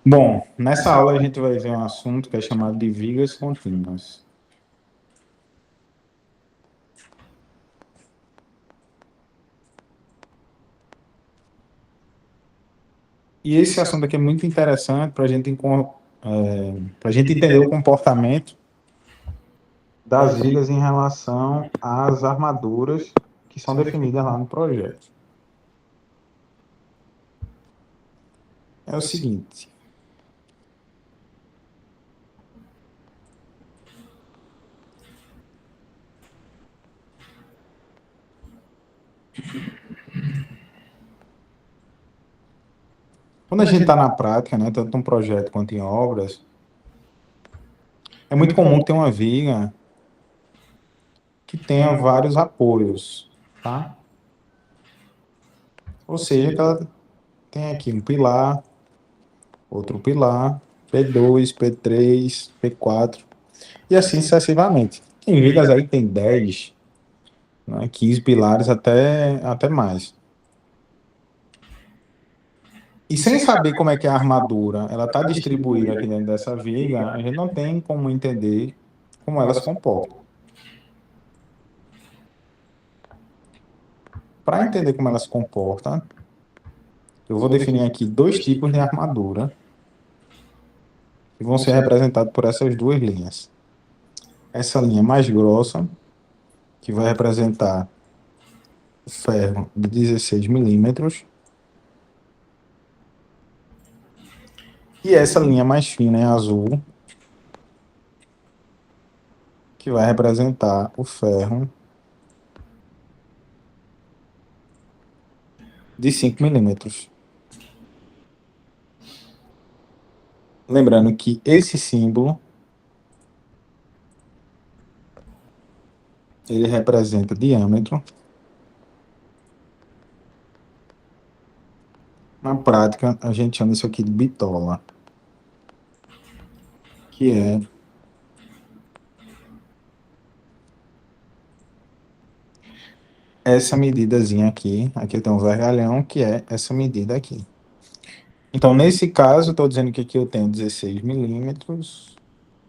Bom, nessa aula a gente vai ver um assunto que é chamado de vigas contínuas. E esse assunto aqui é muito interessante para a gente entender o comportamento das vigas em relação às armaduras que são definidas lá no projeto. É o seguinte, quando a gente está na prática, né, tanto em projeto quanto em obras, é muito comum ter uma viga que tenha vários apoios, tá? Ou seja, que ela tem aqui um pilar, outro pilar, P2, P3, P4, e assim sucessivamente. Tem vigas aí que tem 10, né, 15 pilares, até mais. E sem saber como é que é a armadura, ela está distribuída aqui dentro dessa viga, a gente não tem como entender como ela se comporta. Para entender como ela se comporta, eu vou definir aqui dois tipos de armadura que vão ser representados por essas duas linhas. Essa linha mais grossa, que vai representar o ferro de 16 milímetros, e essa linha mais fina em azul, que vai representar o ferro de 5 milímetros. Lembrando que esse símbolo ele representa diâmetro. Na prática, a gente chama isso aqui de bitola, que é essa medidazinha aqui. Aqui tem um vergalhão, que é essa medida aqui. Então, nesse caso, estou dizendo que aqui eu tenho 16 milímetros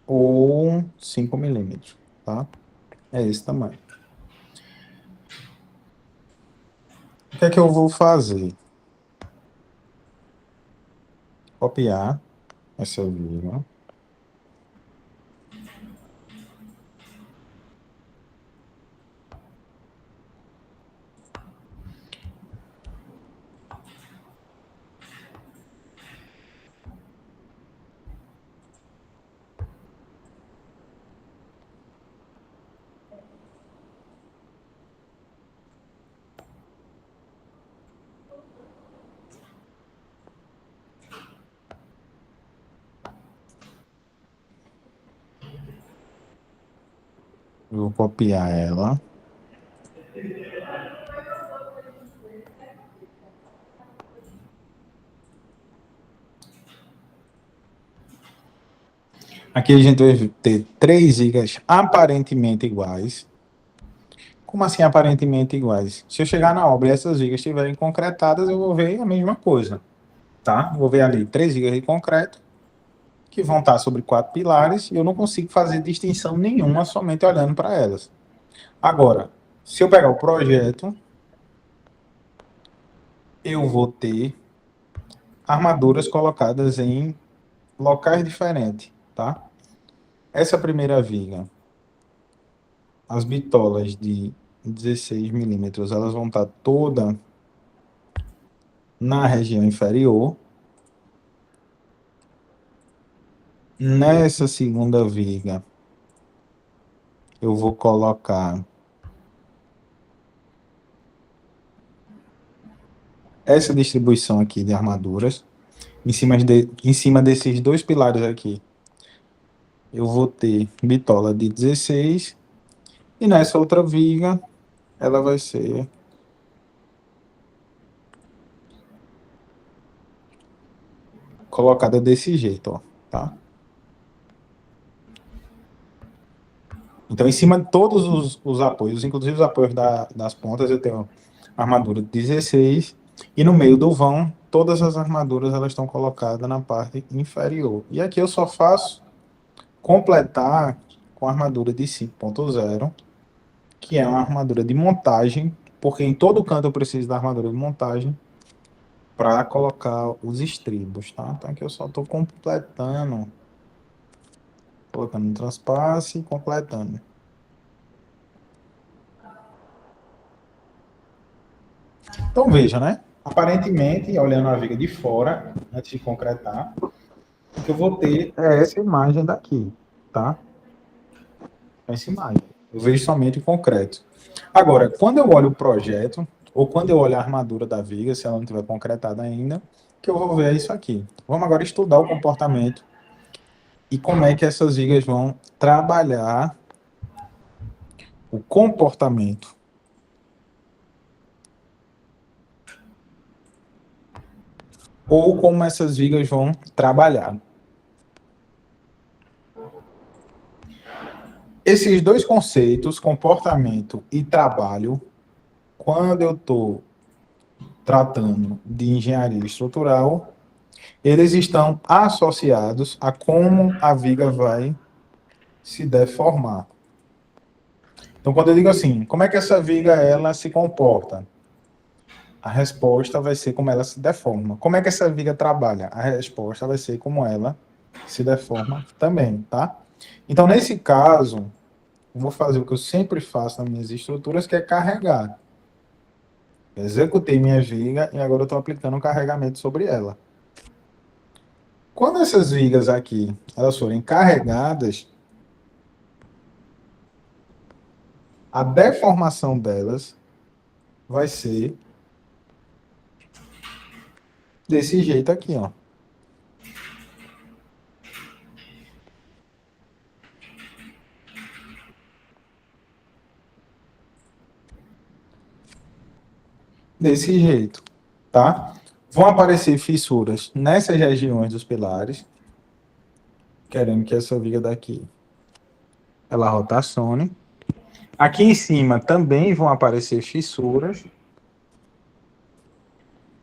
ou 5 milímetros, tá? É esse tamanho. O que é que eu vou fazer? Copiar essa vírgula. Eu vou copiar ela. Aqui a gente vai ter três vigas aparentemente iguais. Como assim aparentemente iguais? Se eu chegar na obra e essas vigas estiverem concretadas, eu vou ver a mesma coisa, tá? Vou ver ali três vigas de concreto que vão estar sobre quatro pilares e eu não consigo fazer distinção nenhuma somente olhando para elas. Agora, se eu pegar o projeto, eu vou ter armaduras colocadas em locais diferentes, tá? Essa primeira viga, as bitolas de 16 milímetros, elas vão estar toda na região inferior. Nessa segunda viga, eu vou colocar essa distribuição aqui de armaduras. Em cima desses dois pilares aqui, eu vou ter bitola de 16. E nessa outra viga, ela vai ser colocada desse jeito, ó, tá? Então, em cima de todos os apoios, inclusive os apoios das pontas, eu tenho armadura de 16, e no meio do vão, todas as armaduras elas estão colocadas na parte inferior. E aqui eu só faço completar com a armadura de 5.0, que é uma armadura de montagem, porque em todo canto eu preciso da armadura de montagem para colocar os estribos, tá? Então aqui eu só estou completando, colocando no transpasse e completando. Então veja, né? Aparentemente, olhando a viga de fora, antes de concretar, o que eu vou ter é essa imagem daqui, tá? Essa imagem. Eu vejo somente o concreto. Agora, quando eu olho o projeto, ou quando eu olho a armadura da viga, se ela não tiver concretada ainda, que eu vou ver é isso aqui. Vamos agora estudar o comportamento e como é que essas vigas vão trabalhar o comportamento. Ou como essas vigas vão trabalhar. Esses dois conceitos, comportamento e trabalho, quando eu estou tratando de engenharia estrutural, eles estão associados a como a viga vai se deformar. Então, quando eu digo assim, como é que essa viga ela se comporta? A resposta vai ser como ela se deforma. Como é que essa viga trabalha? A resposta vai ser como ela se deforma também, tá? Então, nesse caso, eu vou fazer o que eu sempre faço nas minhas estruturas, que é carregar. Executei minha viga e agora eu estou aplicando um carregamento sobre ela. Quando essas vigas aqui elas forem carregadas, a deformação delas vai ser desse jeito aqui, ó. Desse jeito, tá? Vão aparecer fissuras nessas regiões dos pilares, querendo que essa viga daqui ela rotacione. Aqui em cima também vão aparecer fissuras.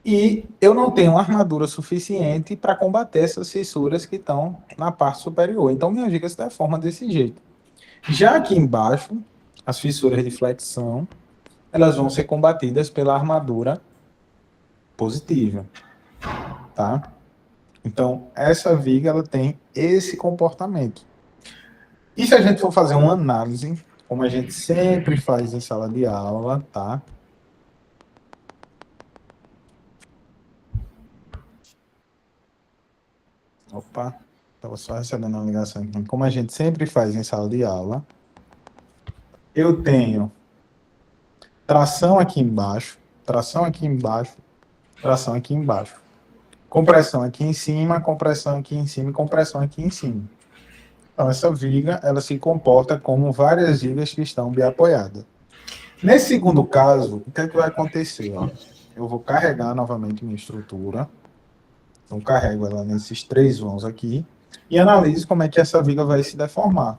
E eu não tenho armadura suficiente para combater essas fissuras que estão na parte superior. Então minha viga se deforma desse jeito. Já aqui embaixo, as fissuras de flexão, elas vão ser combatidas pela armadura positiva, tá? Então, essa viga ela tem esse comportamento. E se a gente for fazer uma análise, como a gente sempre faz em sala de aula, tá? Opa, estava só recebendo uma ligação aqui. Como a gente sempre faz em sala de aula, eu tenho tração aqui embaixo, tração aqui embaixo, tração aqui embaixo. Compressão aqui em cima, compressão aqui em cima e compressão aqui em cima. Então, essa viga, ela se comporta como várias vigas que estão bem apoiadas. Nesse segundo caso, o que é que vai acontecer? Ó? Eu vou carregar novamente minha estrutura. Então, carrego ela nesses três vãos aqui e analiso como é que essa viga vai se deformar.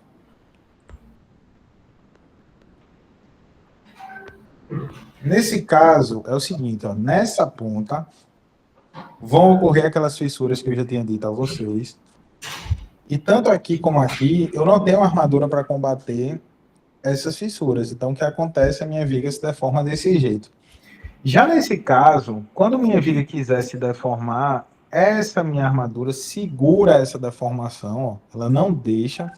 Nesse caso, é o seguinte, ó, nessa ponta, vão ocorrer aquelas fissuras que eu já tinha dito a vocês. E tanto aqui como aqui, eu não tenho armadura para combater essas fissuras. Então, o que acontece? A minha viga se deforma desse jeito. Já nesse caso, quando minha viga quiser se deformar, essa minha armadura segura essa deformação, ó. Ela não deixa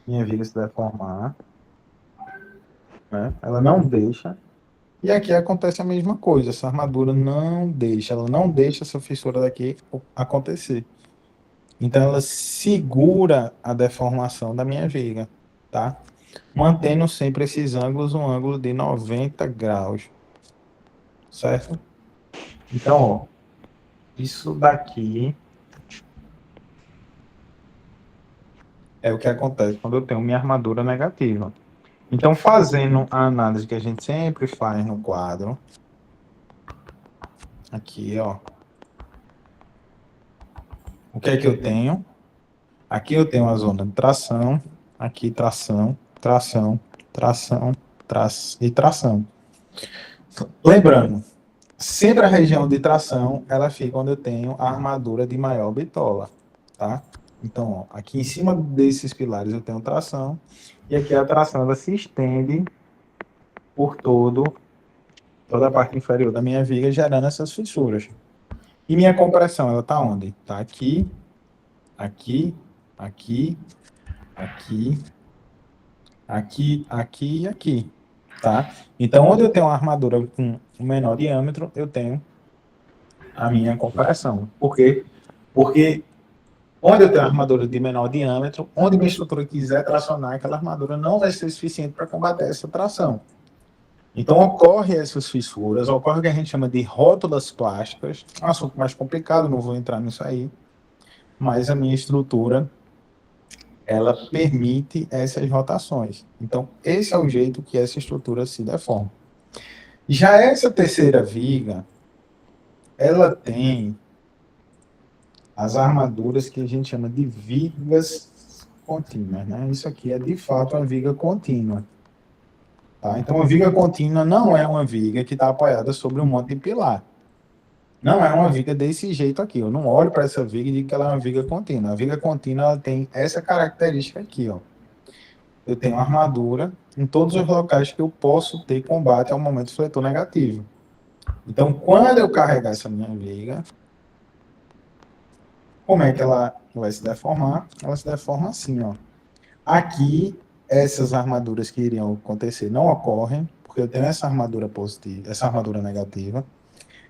minha viga se deformar, né? Ela não deixa. E aqui acontece a mesma coisa, essa armadura não deixa, ela não deixa essa fissura daqui acontecer. Então ela segura a deformação da minha viga, tá? Mantendo sempre esses ângulos um ângulo de 90 graus, certo? Então, ó, isso daqui é o que acontece quando eu tenho minha armadura negativa. Então, fazendo a análise que a gente sempre faz no quadro, aqui, ó, o que é que eu tenho? Aqui eu tenho a zona de tração, aqui tração, tração, tração, e tração. Lembrando, sempre a região de tração, ela fica onde eu tenho a armadura de maior bitola, tá? Então, ó, aqui em cima desses pilares eu tenho tração, e aqui a tração ela se estende por toda a parte inferior da minha viga, gerando essas fissuras. E minha compressão, ela tá onde? Tá aqui, aqui, aqui, aqui, aqui, aqui e aqui, tá? Então, onde eu tenho uma armadura com um menor diâmetro, eu tenho a minha compressão. Por quê? Porque onde eu tenho armadura de menor diâmetro, onde minha estrutura quiser tracionar, aquela armadura não vai ser suficiente para combater essa tração. Então, ocorre essas fissuras, ocorre o que a gente chama de rótulas plásticas, um assunto mais complicado, não vou entrar nisso aí, mas a minha estrutura, ela permite essas rotações. Então, esse é o jeito que essa estrutura se deforma. Já essa terceira viga, ela tem as armaduras que a gente chama de vigas contínuas, né? Isso aqui é de fato uma viga contínua. Tá? Então, a viga contínua não é uma viga que está apoiada sobre um monte de pilar. Não é uma viga desse jeito aqui. Eu não olho para essa viga e digo que ela é uma viga contínua. A viga contínua ela tem essa característica aqui, ó. Eu tenho armadura em todos os locais que eu posso ter combate ao momento fletor negativo. Então, quando eu carregar essa minha viga, como é que ela vai se deformar? Ela se deforma assim, ó. Aqui, essas armaduras que iriam acontecer não ocorrem, porque eu tenho essa armadura positiva, essa armadura negativa.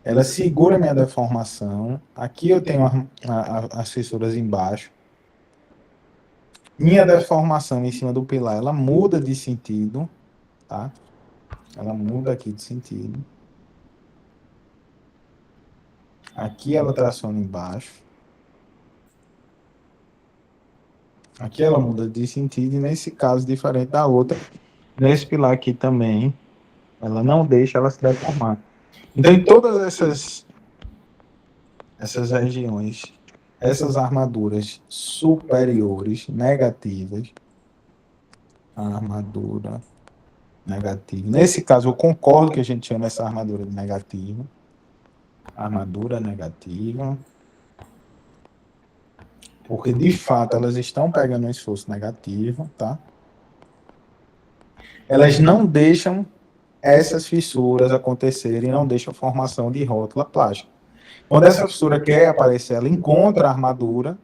Ela segura a minha deformação. Aqui eu tenho as fissuras embaixo. Minha deformação em cima do pilar, ela muda de sentido, tá? Ela muda aqui de sentido. Aqui ela traciona embaixo. Aqui ela muda de sentido e nesse caso, diferente da outra, nesse pilar aqui também, ela não deixa ela se deformar. Então, em todas essas regiões, essas armaduras superiores negativas, a armadura negativa. Nesse caso, eu concordo que a gente chama essa armadura de negativa. Armadura negativa. Porque, de fato, elas estão pegando um esforço negativo, tá? Elas não deixam essas fissuras acontecerem, não deixam a formação de rótula plástica. Quando essa fissura quer aparecer, ela encontra a armadura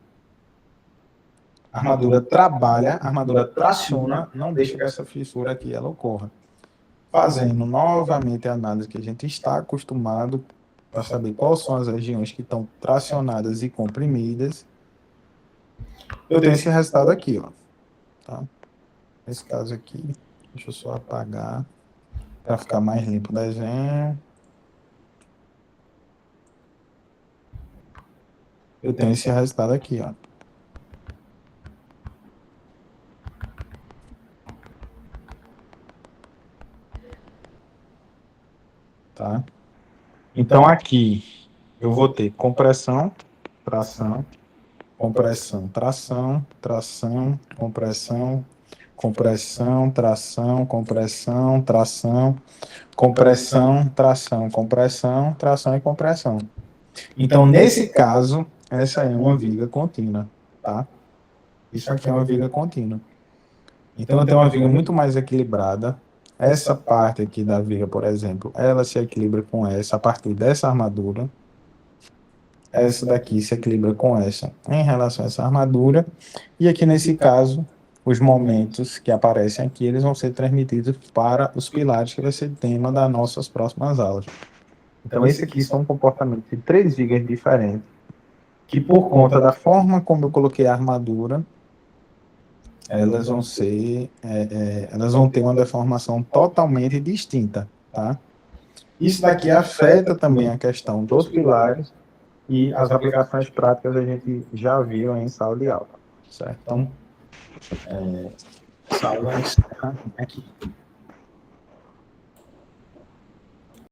trabalha, a armadura traciona, não deixa que essa fissura aqui ela ocorra. Fazendo novamente a análise que a gente está acostumado para saber quais são as regiões que estão tracionadas e comprimidas, eu tenho esse resultado aqui, ó. Tá? Nesse caso aqui, deixa eu só apagar para ficar mais limpo o desenho. Eu tenho esse resultado aqui, ó. Tá? Então aqui eu vou ter compressão, tração, compressão, tração, tração, compressão, compressão, tração, compressão, tração, compressão, tração, compressão, tração e compressão. Então, nesse caso, essa é uma viga contínua, tá? Isso aqui é uma viga contínua. Então, eu tenho uma viga muito mais equilibrada. Essa parte aqui da viga, por exemplo, ela se equilibra com essa a partir dessa armadura. Essa daqui se equilibra com essa em relação a essa armadura. E aqui, nesse caso, os momentos que aparecem aqui, eles vão ser transmitidos para os pilares, que vai ser tema das nossas próximas aulas. Então, esse aqui são um comportamento de 3 vigas diferentes, que por conta da forma como eu coloquei a armadura, elas vão elas vão ter uma deformação totalmente distinta, tá? Isso daqui afeta também a questão dos pilares e as aplicações práticas a gente já viu em sala de aula, certo? Então, essa aula encerra aqui.